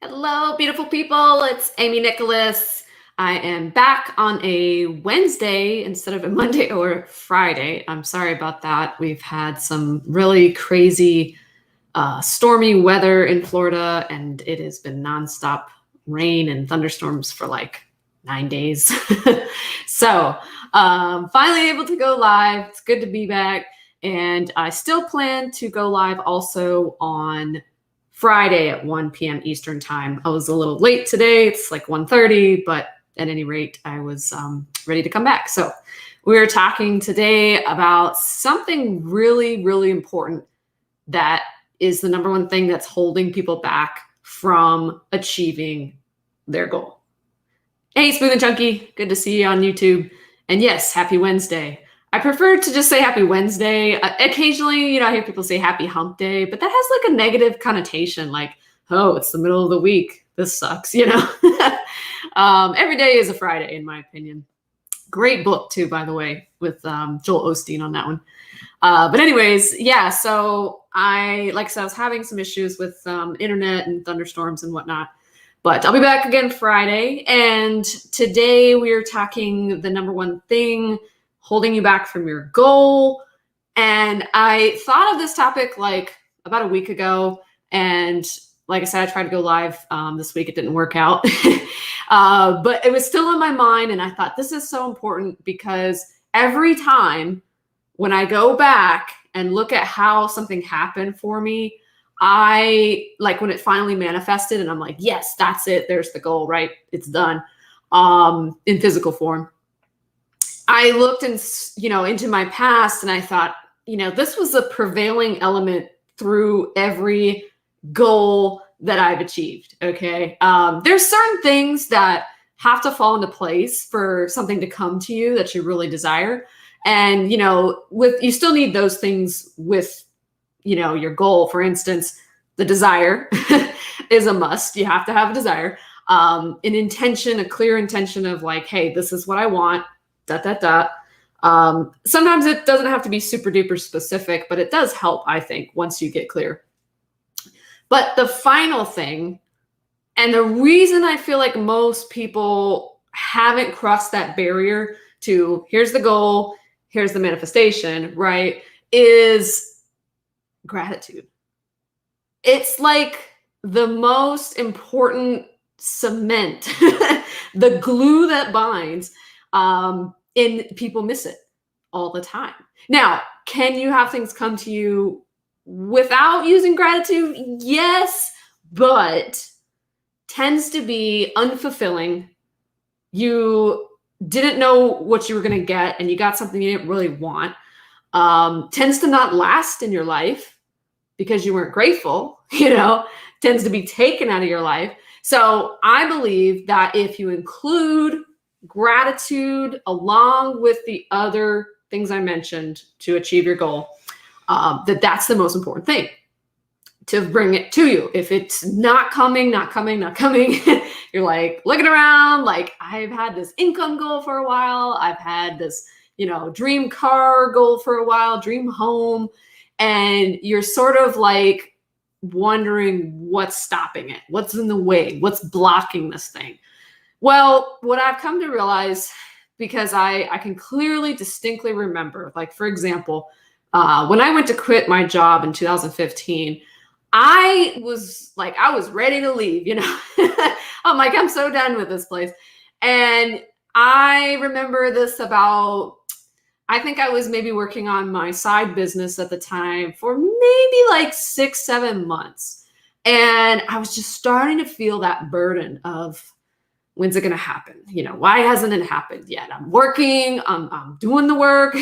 Hello, beautiful people. It's Amy Nicholas. I am back on a Wednesday instead of a Monday or Friday. I'm sorry about that. We've had some really crazy, stormy weather in Florida, and it has been nonstop rain and thunderstorms for like 9 days. So, finally able to go live. It's good to be back. And I still plan to go live also on Friday at 1 p.m. Eastern time. I was a little late today. It's like 1:30, but at any rate, I was ready to come back. So we're talking today about something really, really important that is the number one thing that's holding people back from achieving their goal. Hey, Smooth and Chunky, good to see you on YouTube. And yes, happy Wednesday. I prefer to just say happy Wednesday. Occasionally, I hear people say happy hump day, but that has like a negative connotation, like, oh, it's the middle of the week. This sucks, Every day is a Friday, in my opinion. Great book, too, by the way, with Joel Osteen on that one. But anyways, yeah, so like I said, I was having some issues with internet and thunderstorms and whatnot. But I'll be back again Friday. And today we are talking the number one thing holding you back from your goal. And I thought of this topic like about a week ago. And like I said, I tried to go live this week. It didn't work out. But it was still in my mind. And I thought this is so important because every time when I go back and look at how something happened for me, I like when it finally manifested and I'm like, yes, that's it. There's the goal, right? It's done in physical form. I looked into my past and I thought, this was a prevailing element through every goal that I've achieved. Okay. There's certain things that have to fall into place for something to come to you that you really desire. And, you still need those things with, your goal. For instance, the desire is a must. You have to have a desire, an intention, a clear intention of like, hey, this is what I want. Sometimes it doesn't have to be super duper specific, but it does help, I think, once you get clear. But the final thing, and the reason I feel like most people haven't crossed that barrier to here's the goal, here's the manifestation, right, is gratitude. It's like the most important cement, the glue that binds. And people miss it all the time. Now, can you have things come to you without using gratitude? Yes, but tends to be unfulfilling. You didn't know what you were going to get and you got something you didn't really want. Tends to not last in your life because you weren't grateful, tends to be taken out of your life. So I believe that if you include gratitude along with the other things I mentioned to achieve your goal, that's the most important thing to bring it to you. If it's not coming, you're like looking around, like I've had this income goal for a while. I've had this, dream car goal for a while, dream home. And you're sort of like wondering what's stopping it, what's in the way, what's blocking this thing. Well, what I've come to realize, because I can clearly, distinctly remember, like, for example, when I went to quit my job in 2015, I was ready to leave, I'm like, I'm so done with this place. And I remember this I think I was maybe working on my side business at the time for maybe like 6-7 months. And I was just starting to feel that burden of, when's it going to happen? Why hasn't it happened yet? I'm working, I'm doing the work,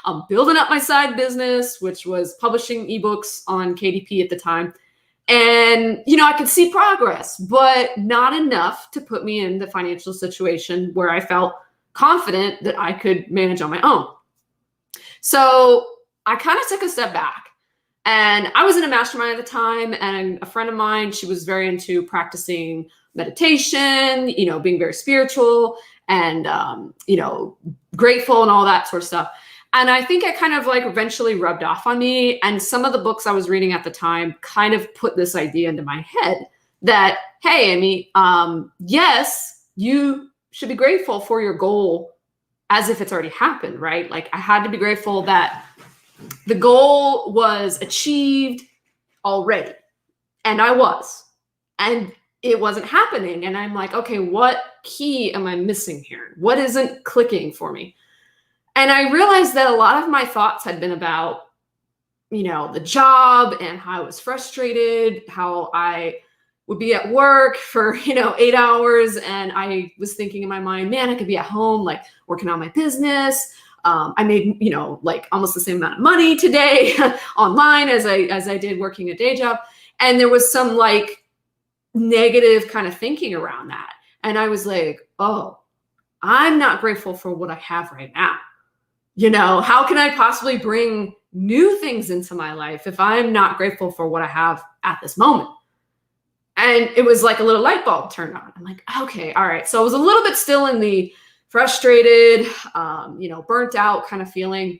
I'm building up my side business, which was publishing ebooks on KDP at the time. And, I could see progress, but not enough to put me in the financial situation where I felt confident that I could manage on my own. So I kind of took a step back. And I was in a mastermind at the time, and a friend of mine, she was very into practicing meditation, being very spiritual and, grateful and all that sort of stuff. And I think it kind of like eventually rubbed off on me. And some of the books I was reading at the time kind of put this idea into my head that, hey, Amy, yes, you should be grateful for your goal as if it's already happened, right? Like I had to be grateful that the goal was achieved already. And I was. And it wasn't happening. And I'm like, okay, what key am I missing here? What isn't clicking for me? And I realized that a lot of my thoughts had been about, the job and how I was frustrated, how I would be at work for, 8 hours. And I was thinking in my mind, man, I could be at home, like working on my business. I made, like almost the same amount of money today online as I did working a day job. And there was some like negative kind of thinking around that. And I was like, oh, I'm not grateful for what I have right now. How can I possibly bring new things into my life if I'm not grateful for what I have at this moment? And it was like a little light bulb turned on. I'm like, okay, all right. So I was a little bit still in the frustrated, burnt out kind of feeling.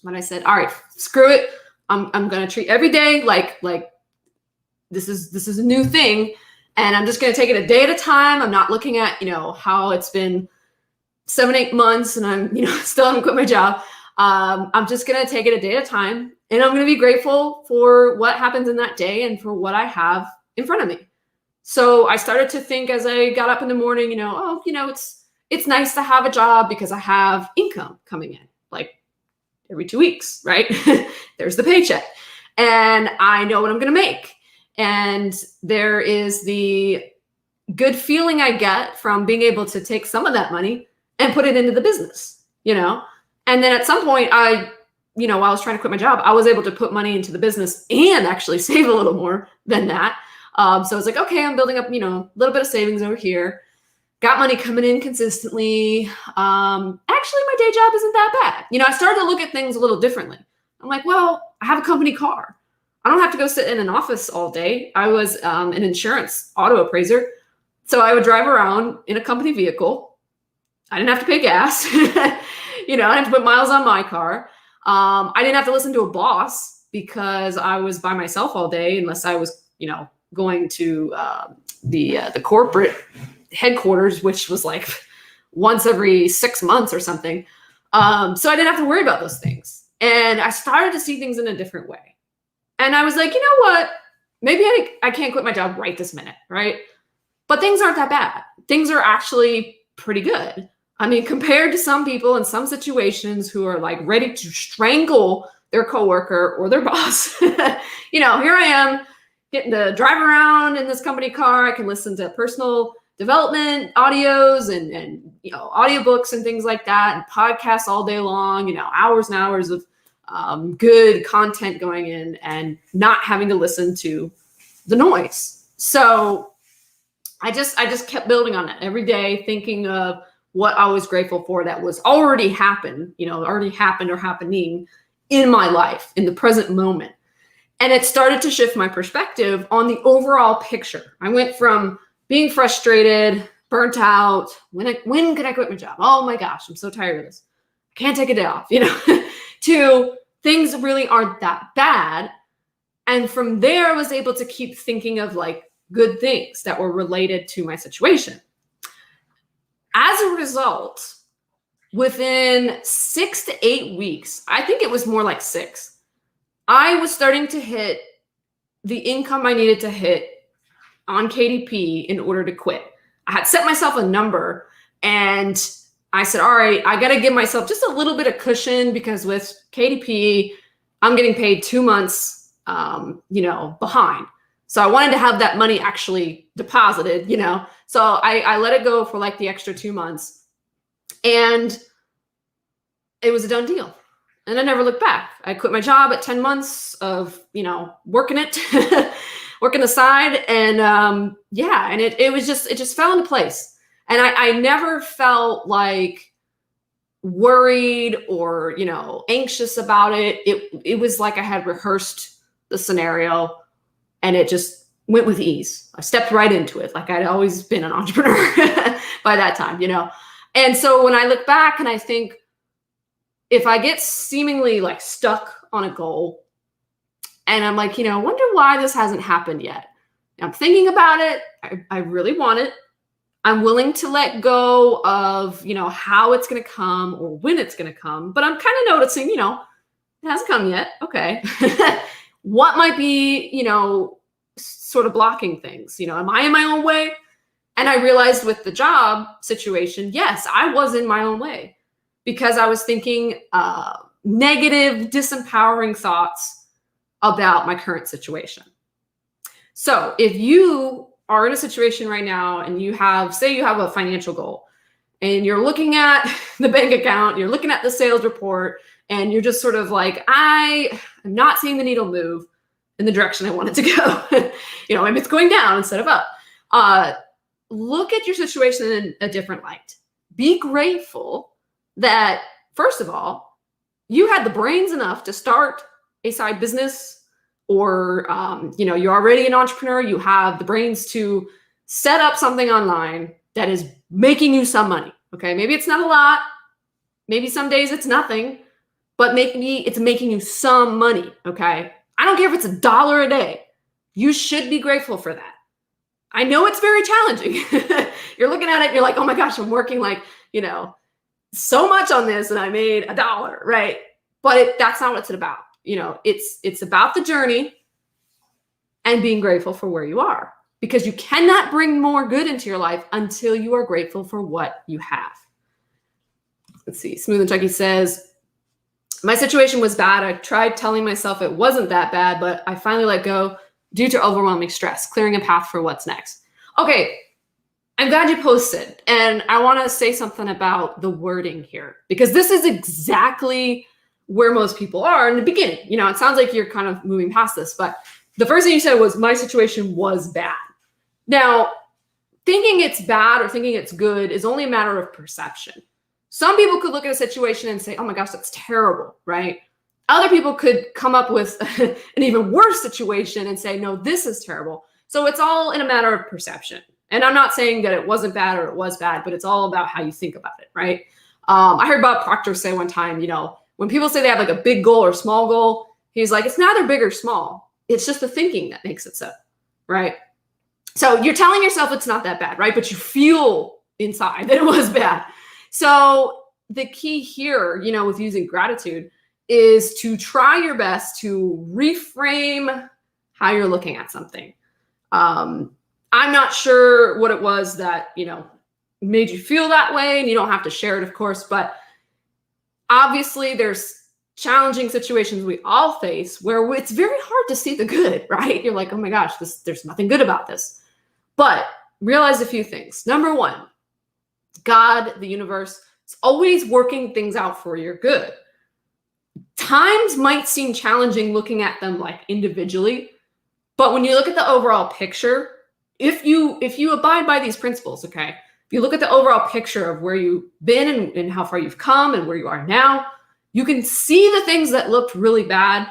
When I said, all right, screw it. I'm going to treat every day like this is a new thing. And I'm just going to take it a day at a time. I'm not looking at, how it's been 7-8 months and I'm, still haven't quit my job. I'm just going to take it a day at a time. And I'm going to be grateful for what happens in that day and for what I have in front of me. So I started to think as I got up in the morning, it's nice to have a job because I have income coming in like every 2 weeks, right? There's the paycheck and I know what I'm going to make. And there is the good feeling I get from being able to take some of that money and put it into the business, And then at some point while I was trying to quit my job, I was able to put money into the business and actually save a little more than that. So I was like, okay, I'm building up, a little bit of savings over here. Got money coming in consistently. Actually, my day job isn't that bad. I started to look at things a little differently. I'm like, well, I have a company car. I don't have to go sit in an office all day. I was an insurance auto appraiser. So I would drive around in a company vehicle. I didn't have to pay gas. I didn't have to put miles on my car. I didn't have to listen to a boss because I was by myself all day unless I was, going to the corporate headquarters, which was like once every 6 months or something. So I didn't have to worry about those things. And I started to see things in a different way. And I was like, you know what? Maybe I can't quit my job right this minute, right? But things aren't that bad. Things are actually pretty good. I mean, compared to some people in some situations who are like ready to strangle their coworker or their boss, here I am getting to drive around in this company car. I can listen to personal development audios and audiobooks and things like that and podcasts all day long, hours and hours of good content going in and not having to listen to the noise. So I just kept building on that every day, thinking of what I was grateful for that was already happened or happening in my life in the present moment. And it started to shift my perspective on the overall picture. I went from being frustrated, burnt out, when can I quit my job? Oh my gosh, I'm so tired of this. I can't take a day off, to things really aren't that bad. And from there, I was able to keep thinking of like good things that were related to my situation. As a result, within 6 to 8 weeks, I think it was more like 6, I was starting to hit the income I needed to hit on KDP in order to quit. I had set myself a number and I said, all right, I got to give myself just a little bit of cushion because with KDP, I'm getting paid 2 months, behind. So I wanted to have that money actually deposited, So I let it go for like the extra 2 months and it was a done deal. And I never looked back. I quit my job at 10 months of, working it, working the side. And and it just fell into place. And I never felt like worried or, anxious about it. It was like I had rehearsed the scenario and it just went with ease. I stepped right into it. Like I'd always been an entrepreneur by that time, And so when I look back and I think, if I get seemingly like stuck on a goal and I'm like, wonder why this hasn't happened yet. I'm thinking about it. I really want it. I'm willing to let go of, how it's going to come or when it's going to come. But I'm kind of noticing, it hasn't come yet. Okay. What might be, sort of blocking things? Am I in my own way? And I realized with the job situation, yes, I was in my own way because I was thinking negative, disempowering thoughts about my current situation. So if you are in a situation right now and say you have a financial goal and you're looking at the bank account, you're looking at the sales report, and you're just sort of like, I am not seeing the needle move in the direction I want it to go. Maybe it's going down instead of up. Look at your situation in a different light. Be grateful that, first of all, you had the brains enough to start a side business, or you're already an entrepreneur. You have the brains to set up something online that is making you some money. Okay, maybe it's not a lot. Maybe some days it's nothing, but it's making you some money. Okay, I don't care if it's $1 a day. You should be grateful for that. I know it's very challenging. You're looking at it and you're like, oh my gosh, I'm working so much on this and I made $1, right? But that's not what it's about. It's about the journey and being grateful for where you are, because you cannot bring more good into your life until you are grateful for what you have. Let's see. Smooth and Chucky says, my situation was bad. I tried telling myself it wasn't that bad, but I finally let go due to overwhelming stress, clearing a path for what's next. Okay. I'm glad you posted. And I want to say something about the wording here, because this is exactly where most people are in the beginning. It sounds like you're kind of moving past this, but the first thing you said was, my situation was bad. Now, thinking it's bad or thinking it's good is only a matter of perception. Some people could look at a situation and say, oh my gosh, that's terrible, right? Other people could come up with an even worse situation and say, no, this is terrible. So it's all in a matter of perception. And I'm not saying that it wasn't bad or it was bad, but it's all about how you think about it, right? I heard Bob Proctor say one time, when people say they have like a big goal or small goal, he's like, it's neither big or small. It's just the thinking that makes it so, right? So you're telling yourself it's not that bad, right? But you feel inside that it was bad. So the key here, with using gratitude is to try your best to reframe how you're looking at something. I'm not sure what it was that, made you feel that way, and you don't have to share it, of course, but obviously there's challenging situations we all face where it's very hard to see the good, right? You're like, oh my gosh, there's nothing good about this. But realize a few things. Number one, God, the universe, is always working things out for your good. Times might seem challenging looking at them like individually, but when you look at the overall picture, if you abide by these principles, okay, if you look at the overall picture of where you've been and how far you've come and where you are now, you can see the things that looked really bad.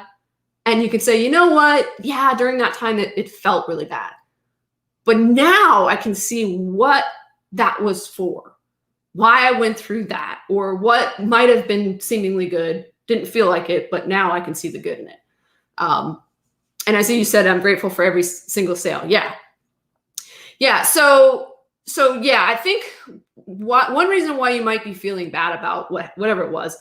And you can say, you know what? Yeah, during that time, it felt really bad. But now I can see what that was for, why I went through that, or what might have been seemingly good. Didn't feel like it, but now I can see the good in it. And I see you said, I'm grateful for every single sale. Yeah. Yeah. So yeah, I think one reason why you might be feeling bad about whatever it was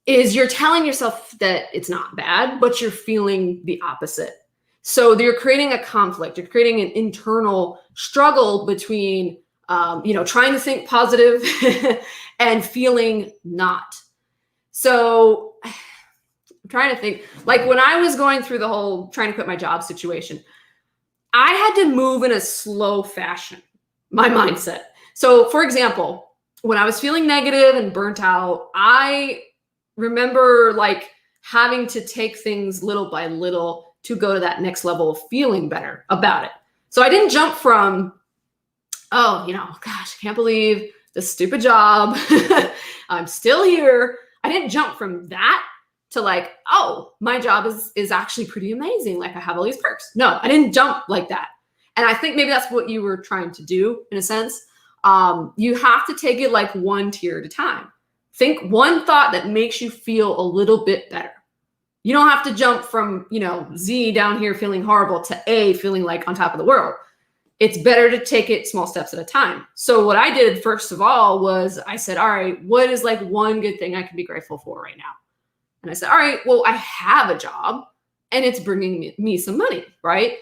is you're telling yourself that it's not bad, but you're feeling the opposite. So you're creating a conflict. You're creating an internal struggle between, trying to think positive and feeling not. So I'm trying to think, like when I was going through the whole trying to quit my job situation, I had to move in a slow fashion, my mindset. So for example, when I was feeling negative and burnt out, I remember like having to take things little by little to go to that next level of feeling better about it. So I didn't jump from, gosh, I can't believe this stupid job. I'm still here. I didn't jump from that to like, oh, my job is actually pretty amazing. Like I have all these perks. No, I didn't jump like that. And I think maybe that's what you were trying to do in a sense. You have to take it like one tier at a time. Think one thought that makes you feel a little bit better. You don't have to jump from, Z down here feeling horrible to A feeling like on top of the world. It's better to take it small steps at a time. So what I did first of all was I said, all right, what is like one good thing I can be grateful for right now? And I said, all right, well, I have a job and it's bringing me some money, right?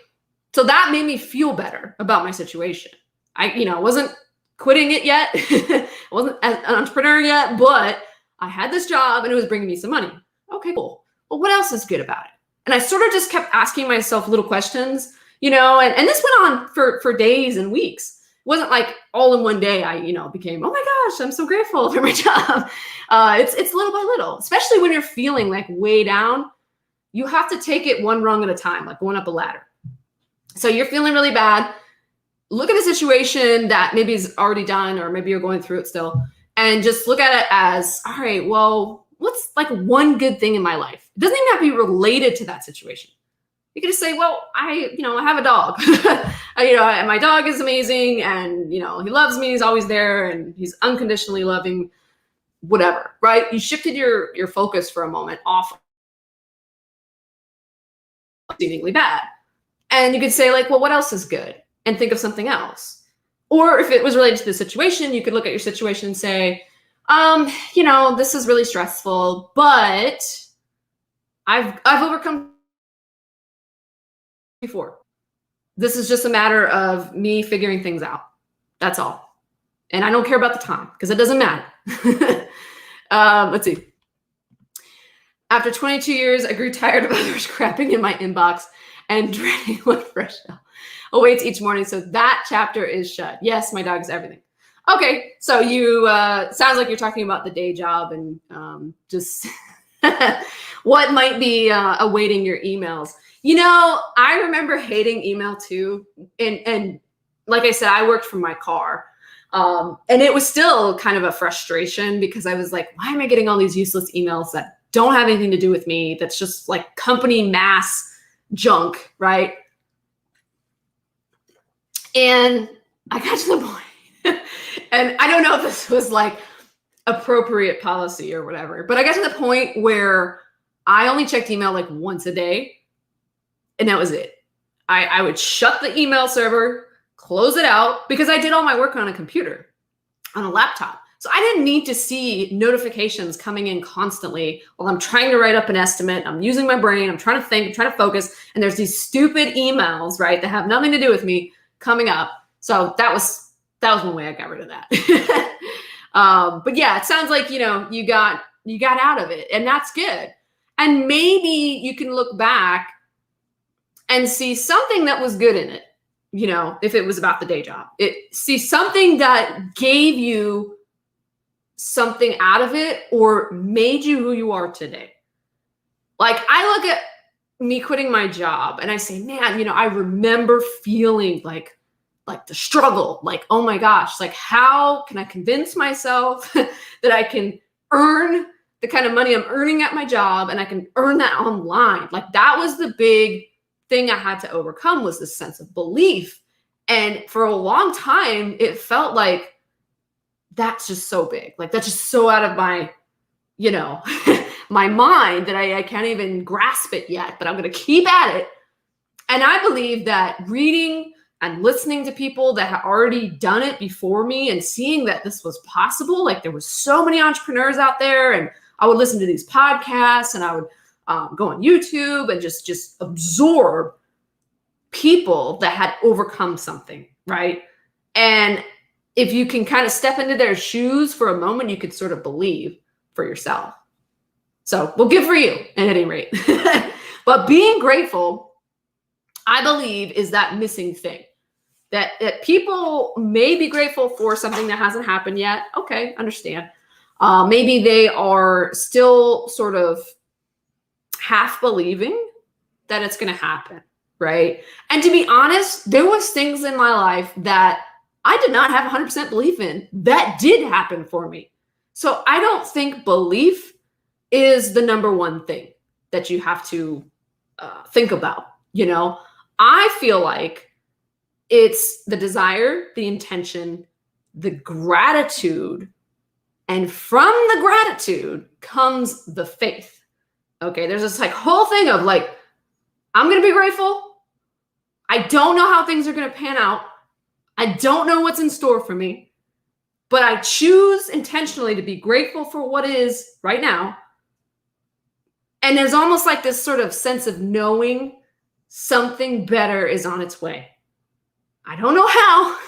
So that made me feel better about my situation. I wasn't quitting it yet. I wasn't an entrepreneur yet, but I had this job and it was bringing me some money. Okay, cool. Well, what else is good about it? And I sort of just kept asking myself little questions, and this went on for days and weeks. It wasn't like all in one day I, became, oh my gosh, I'm so grateful for my job. It's little by little, especially when you're feeling like way down. You have to take it one rung at a time, like going up a ladder. So you're feeling really bad. Look at a situation that maybe is already done, or maybe you're going through it still, and just look at it as, all right, well, what's like one good thing in my life? It doesn't even have to be related to that situation. You can just say, well, I have a dog. And my dog is amazing, and he loves me. He's always there, and he's unconditionally loving. Whatever, right? You shifted your focus for a moment off seemingly bad, and you could say like, well, what else is good, and think of something else. Or if it was related to the situation, you could look at your situation and say, this is really stressful, but I've overcome before. This is just a matter of me figuring things out. That's all. And I don't care about the time because it doesn't matter. Let's see. After 22 years, I grew tired of others crapping in my inbox and dreading what fresh hell awaits each morning. So that chapter is shut. Yes, my dog is everything. Okay, so you sounds like you're talking about the day job and just what might be awaiting your emails. I remember hating email too. And like I said, I worked from my car. And it was still kind of a frustration because I was like, why am I getting all these useless emails that don't have anything to do with me? That's just like company mass junk, right? And I got to the point, and I don't know if this was like appropriate policy or whatever, but I got to the point where I only checked email like once a day, and that was it. I would shut the email server, close it out, because I did all my work on a computer, on a laptop. So I didn't need to see notifications coming in constantly while I'm trying to write up an estimate. I'm using my brain. I'm trying to think. I'm trying to focus. And there's these stupid emails, right, that have nothing to do with me coming up. So that was one way I got rid of that. But yeah, it sounds like, you got out of it, and that's good. And maybe you can look back and see something that was good in it. If it was about the day job, see something that gave you something out of it or made you who you are today. Like I look at me quitting my job and I say, man, I remember feeling like the struggle, like, oh my gosh, like how can I convince myself that I can earn the kind of money I'm earning at my job and I can earn that online? Like that was the big thing I had to overcome, was this sense of belief. And for a long time, it felt like that's just so big. Like that's just so out of my, my mind that I can't even grasp it yet, but I'm going to keep at it. And I believe that reading and listening to people that had already done it before me and seeing that this was possible, like there was so many entrepreneurs out there, and I would listen to these podcasts and I would go on YouTube and just absorb people that had overcome something, right? And if you can kind of step into their shoes for a moment, you could sort of believe for yourself. So, well, good for you at any rate. But being grateful, I believe, is that missing thing. That people may be grateful for something that hasn't happened yet. Okay, understand. Maybe they are still sort of half believing that it's going to happen, right? And to be honest, there was things in my life that I did not have 100% belief in that did happen for me. So I don't think belief is the number one thing that you have to think about. I feel like it's the desire, the intention, the gratitude, and from the gratitude comes the faith. Okay, there's this like whole thing of like, I'm going to be grateful. I don't know how things are going to pan out. I don't know what's in store for me, but I choose intentionally to be grateful for what is right now. And there's almost like this sort of sense of knowing something better is on its way. I don't know how.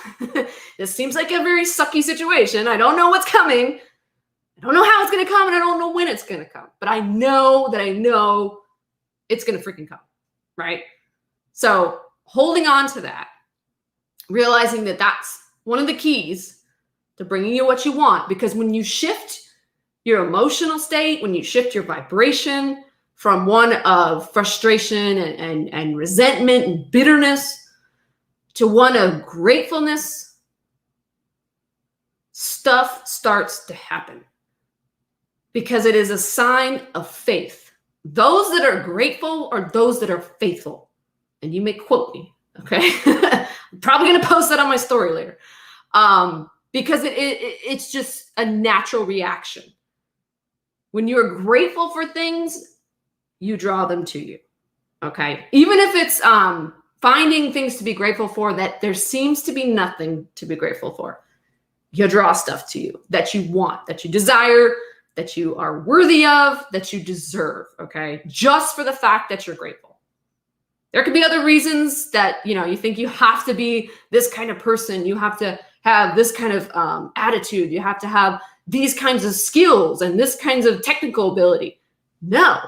This seems like a very sucky situation. I don't know what's coming. I don't know how it's going to come, and I don't know when it's going to come. But I know that I know it's going to freaking come, right? So holding on to that, realizing that that's one of the keys to bringing you what you want. Because when you shift your emotional state, when you shift your vibration from one of frustration and resentment and bitterness to one of gratefulness, stuff starts to happen because it is a sign of faith. Those that are grateful are those that are faithful. And you may quote me, okay? I'm probably going to post that on my story later because it's just a natural reaction. When you're grateful for things, you draw them to you, okay? Even if it's finding things to be grateful for that there seems to be nothing to be grateful for, you draw stuff to you that you want, that you desire, that you are worthy of, that you deserve, okay? Just for the fact that you're grateful. There could be other reasons that, you think you have to be this kind of person. You have to have this kind of attitude. You have to have these kinds of skills and this kinds of technical ability. No.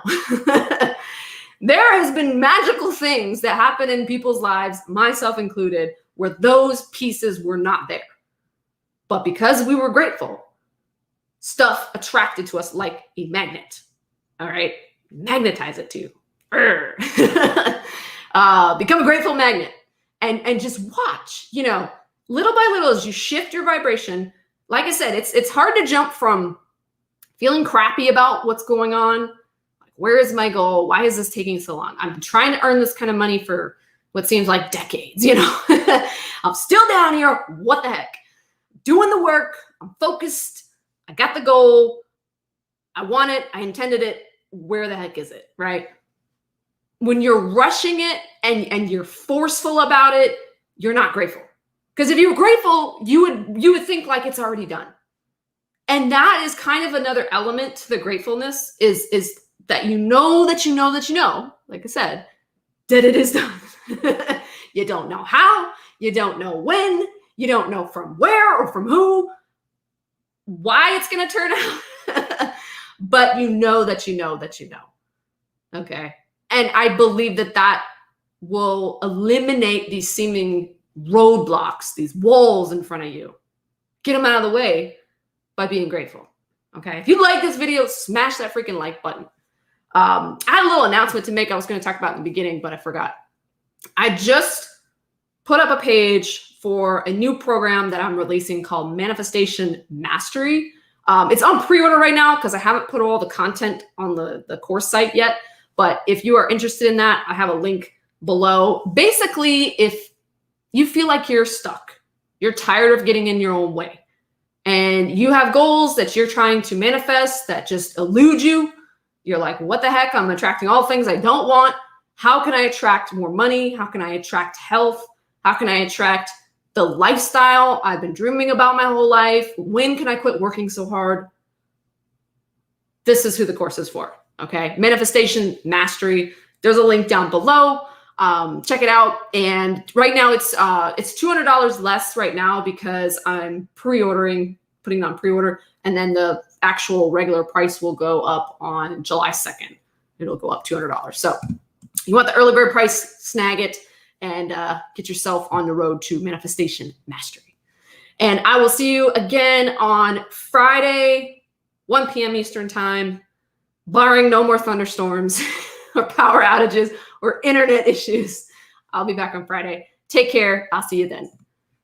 There has been magical things that happen in people's lives, myself included, where those pieces were not there. But because we were grateful, stuff attracted to us like a magnet. All right? Magnetize it to you. Become a grateful magnet and just watch, little by little as you shift your vibration. Like I said, it's hard to jump from feeling crappy about what's going on. Like, where is my goal? Why is this taking so long? I'm trying to earn this kind of money for what seems like decades, I'm still down here. What the heck? Doing the work. I'm focused. I got the goal. I want it. I intended it. Where the heck is it? Right? When you're rushing it and you're forceful about it, you're not grateful. Because if you were grateful, you would think like it's already done. And that is kind of another element to the gratefulness is that you know, like I said, that it is done. You don't know how, you don't know when, you don't know from where or from who, why it's going to turn out. But you know that you know that you know. Okay. And I believe that will eliminate these seeming roadblocks, these walls in front of you. Get them out of the way by being grateful. Okay. If you like this video, smash that freaking like button. I had a little announcement to make I was going to talk about in the beginning, but I forgot. I just put up a page for a new program that I'm releasing called Manifestation Mastery. It's on pre-order right now because I haven't put all the content on the course site yet. But if you are interested in that, I have a link below. Basically, if you feel like you're stuck, you're tired of getting in your own way, and you have goals that you're trying to manifest that just elude you, you're like, what the heck? I'm attracting all things I don't want. How can I attract more money? How can I attract health? How can I attract the lifestyle I've been dreaming about my whole life? When can I quit working so hard? This is who the course is for. Okay. Manifestation Mastery. There's a link down below. Check it out. And right now it's $200 less right now because I'm putting it on pre-order, and then the actual regular price will go up on July 2nd. It'll go up $200. So you want the early bird price, snag it and get yourself on the road to Manifestation Mastery. And I will see you again on Friday, 1 p.m. Eastern time, barring no more thunderstorms or power outages or internet issues. I'll be back on Friday. Take care. I'll see you then.